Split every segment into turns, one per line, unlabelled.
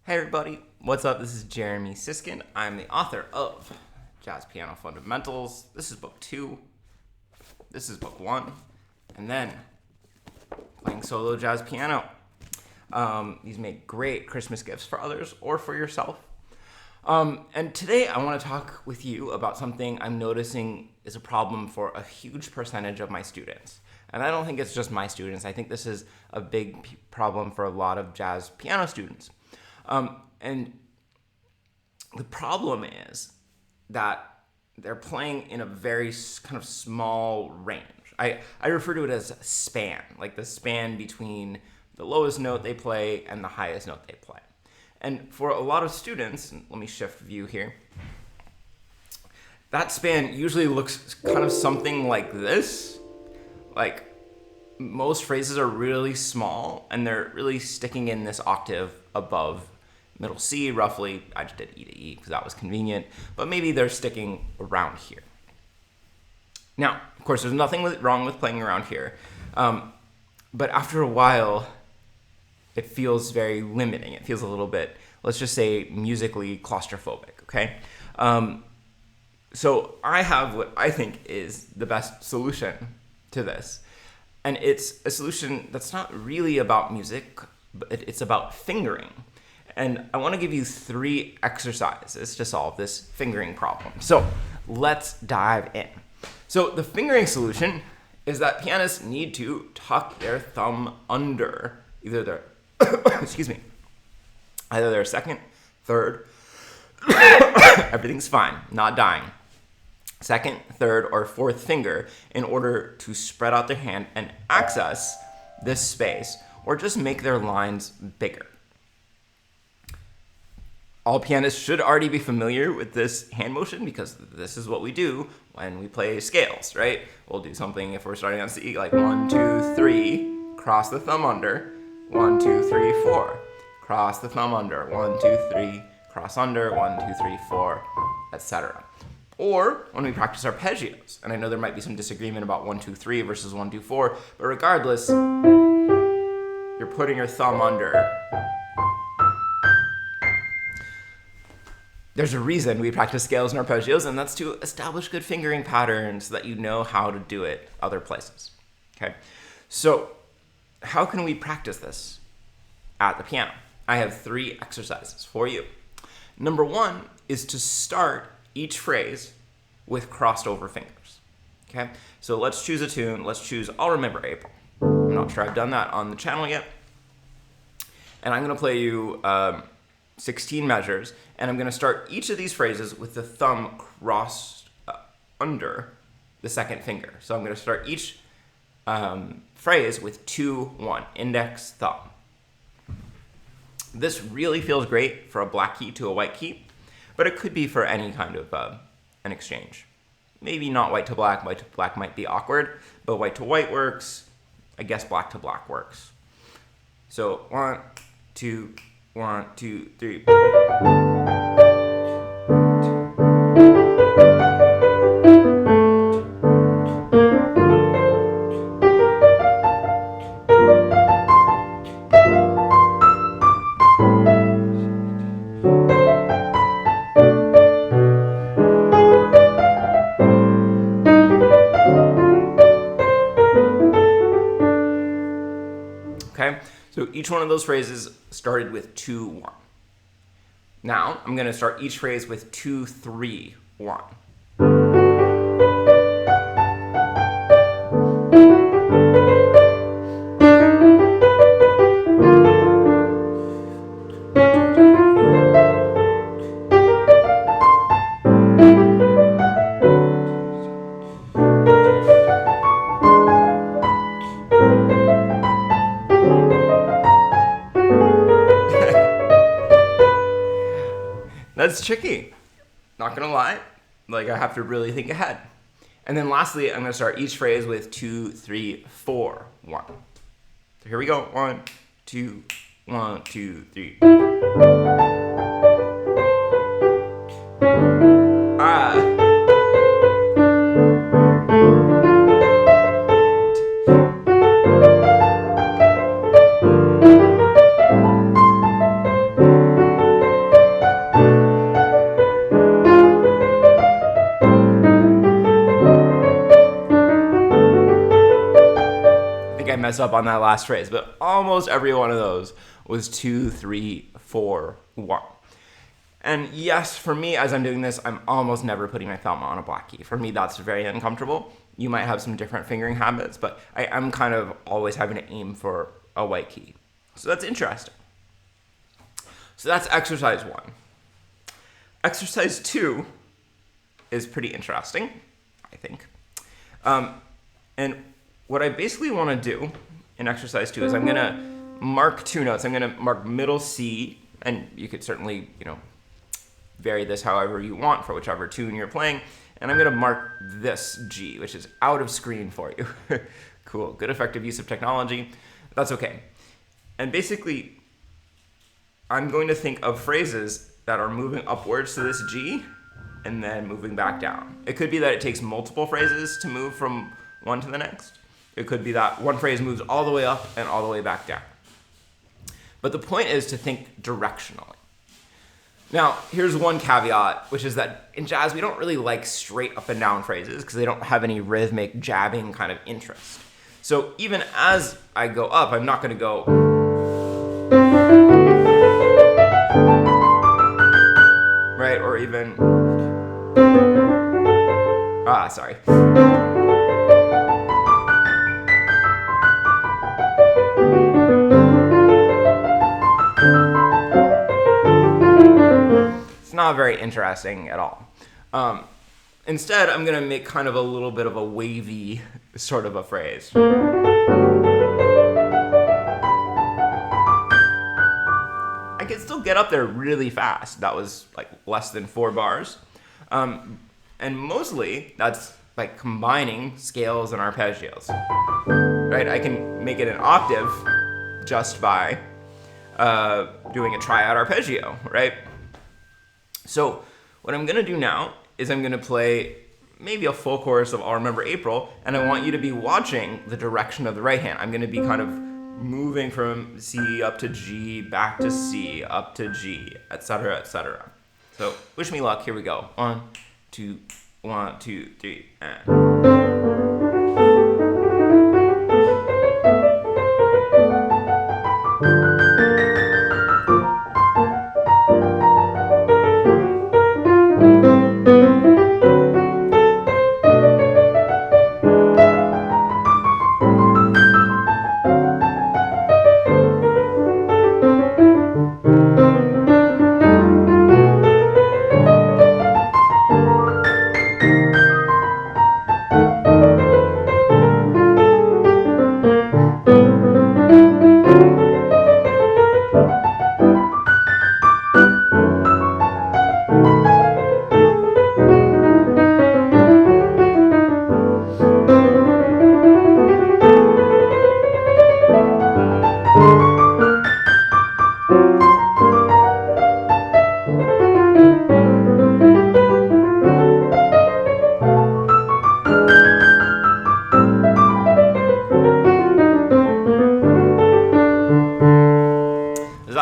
Hey everybody, what's up? This is Jeremy Siskind. I'm the author of Jazz Piano Fundamentals. This is book 2. This is book 1. And then playing solo jazz piano. These make great Christmas gifts for others or for yourself. And today I want to talk with you about something I'm noticing is a problem for a huge percentage of my students. And I don't think it's just my students. I think this is a big problem for a lot of jazz piano students. And the problem is that they're playing in a very kind of small range. I refer to it as span, like the span between the lowest note they play and the highest note they play. And for a lot of students, and let me shift view here, that span usually looks kind of something like this. Like most phrases are really small and they're really sticking in this octave above middle C, roughly. I just did E to E because that was convenient, but maybe they're sticking around here. Now, of course, there's nothing wrong with playing around here, but after a while, it feels very limiting. It feels a little bit, let's just say, musically claustrophobic, okay? So I have what I think is the best solution to this, and it's a solution that's not really about music, but it's about fingering. And I want to give you 3 exercises to solve this fingering problem. So let's dive in. So the fingering solution is that pianists need to tuck their thumb under either their, either their second, third, everything's fine, not dying, second, third, or fourth finger in order to spread out their hand and access this space or just make their lines bigger. All pianists should already be familiar with this hand motion because this is what we do when we play scales, right? We'll do something if we're starting on C, like 1, 2, 3, cross the thumb under, 1, 2, 3, 4, cross the thumb under, 1, 2, 3, cross under, 1, 2, 3, 4, etc. Or when we practice arpeggios, and I know there might be some disagreement about 1, 2, 3 versus 1, 2, 4, but regardless, you're putting your thumb under. There's a reason we practice scales and arpeggios, and that's to establish good fingering patterns so that you know how to do it other places. Okay, so how can we practice this at the piano? I have 3 exercises for you. Number 1 is to start each phrase with crossed over fingers. Okay, so let's choose a tune. Let's choose I'll Remember April. I'm not sure I've done that on the channel yet. And I'm going to play you 16 measures, and I'm going to start each of these phrases with the thumb crossed under the second finger. So I'm going to start each phrase with 2, 1, index, thumb. This really feels great for a black key to a white key, but it could be for any kind of an exchange. Maybe not white to black. White to black might be awkward, but white to white works. I guess black to black works. So 1, 2, 1, 2, 3. Okay, so each one of those phrases started with 2, 1. Now, I'm going to start each phrase with 2, 3, 1. That's tricky. Not gonna lie. Like, I have to really think ahead. And then lastly, I'm gonna start each phrase with 2, 3, 4, 1. So here we go. 1, 2, 1, 2, 3. messed up on that last phrase, but almost every one of those was 2, 3, 4, 1. And yes, for me, as I'm doing this, I'm almost never putting my thumb on a black key. For me, that's very uncomfortable. You might have some different fingering habits, but I'm kind of always having to aim for a white key. So that's interesting. So that's exercise 1. Exercise 2 is pretty interesting, I think. And what I basically want to do in exercise 2 is I'm going to mark 2 notes. I'm going to mark middle C, and you could certainly, vary this however you want for whichever tune you're playing. And I'm going to mark this G, which is out of screen for you. Cool. Good effective use of technology. That's okay. And basically, I'm going to think of phrases that are moving upwards to this G and then moving back down. It could be that it takes multiple phrases to move from one to the next. It could be that one phrase moves all the way up and all the way back down. But the point is to think directionally. Now, here's one caveat, which is that in jazz, we don't really like straight up and down phrases because they don't have any rhythmic jabbing kind of interest. So even as I go up, I'm not going to go... right? Or even... sorry. Not very interesting at all. Instead, I'm going to make kind of a little bit of a wavy sort of a phrase. I could still get up there really fast. That was like less than 4 bars. And mostly, that's like combining scales and arpeggios. Right? I can make it an octave just by doing a triad arpeggio, right? So what I'm going to do now is I'm going to play maybe a full chorus of I'll Remember April, and I want you to be watching the direction of the right hand. I'm going to be kind of moving from C up to G, back to C, up to G, etc., etc. So wish me luck. Here we go. 1, 2, 1, 2, 3, and...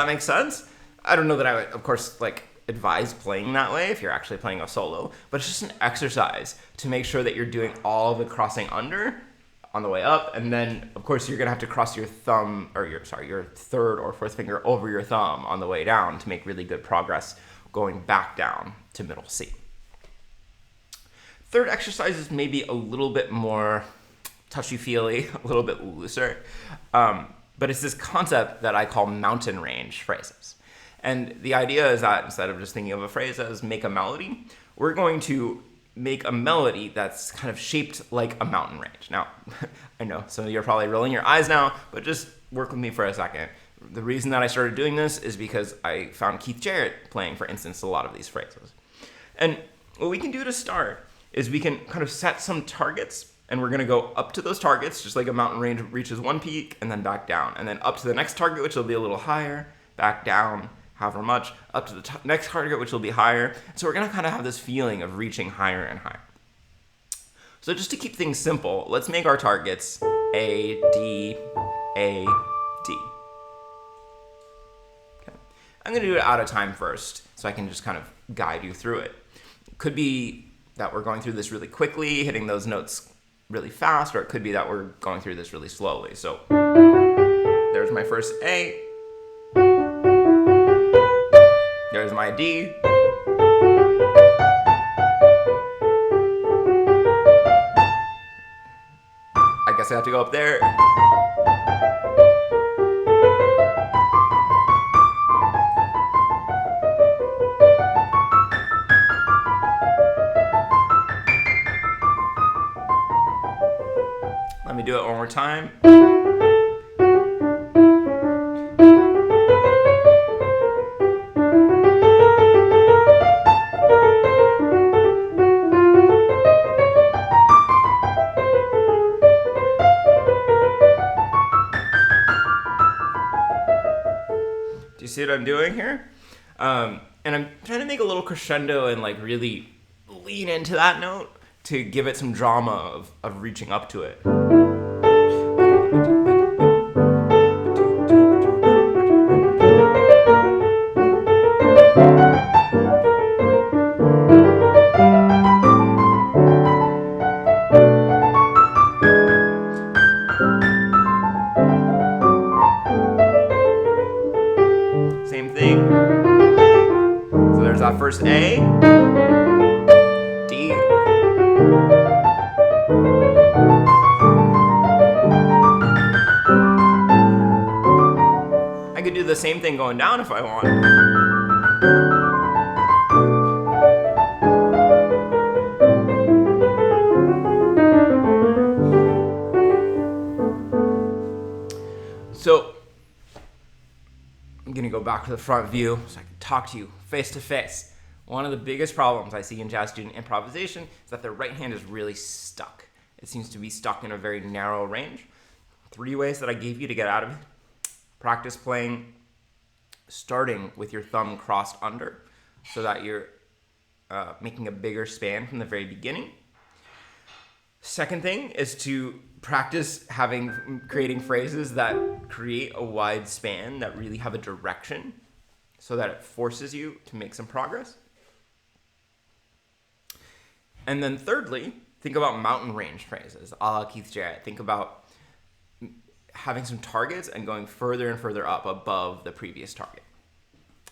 Make sense? I don't know that I would, of course, advise playing that way if you're actually playing a solo, but it's just an exercise to make sure that you're doing all the crossing under on the way up, and then, of course, you're gonna have to cross your thumb, or your third or fourth finger over your thumb on the way down to make really good progress going back down to middle C. Third exercise is maybe a little bit more touchy-feely, a little bit looser. But it's this concept that I call mountain range phrases. And the idea is that instead of just thinking of a phrase as make a melody, we're going to make a melody that's kind of shaped like a mountain range. Now, I know some of you are probably rolling your eyes now, but just work with me for a second. The reason that I started doing this is because I found Keith Jarrett playing, for instance, a lot of these phrases. And what we can do to start is we can kind of set some targets, and we're going to go up to those targets, just like a mountain range reaches one peak, and then back down. And then up to the next target, which will be a little higher, back down, however much, up to the next target, which will be higher. So we're going to kind of have this feeling of reaching higher and higher. So just to keep things simple, let's make our targets A, D, A, D. Okay. I'm going to do it out of time first, so I can just kind of guide you through it. Could be that we're going through this really quickly, hitting those notes really fast, or it could be that we're going through this really slowly. So there's my first A. There's my D. I guess I have to go up there. Let me do it one more time. Do you see what I'm doing here? And I'm trying to make a little crescendo and like really lean into that note to give it some drama of reaching up to it. Same thing. So there's that first A, D, I could do the same thing going down if I want. So I'm going to go back to the front view so I can talk to you face to face. One of the biggest problems I see in jazz student improvisation is that their right hand is really stuck. It seems to be stuck in a very narrow range. 3 ways that I gave you to get out of it. Practice playing starting with your thumb crossed under so that you're making a bigger span from the very beginning. Second thing is to practice creating phrases that create a wide span that really have a direction so that it forces you to make some progress. And then thirdly, think about mountain range phrases, a la Keith Jarrett. Think about having some targets and going further and further up above the previous target.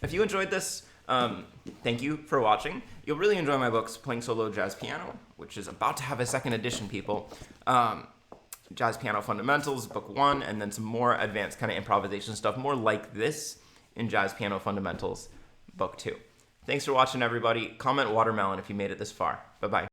If you enjoyed this, thank you for watching. You'll really enjoy my books, Playing Solo Jazz Piano, which is about to have a second edition, people. Jazz Piano Fundamentals, book 1, and then some more advanced kind of improvisation stuff, more like this in Jazz Piano Fundamentals, book 2. Thanks for watching, everybody. Comment watermelon if you made it this far. Bye-bye.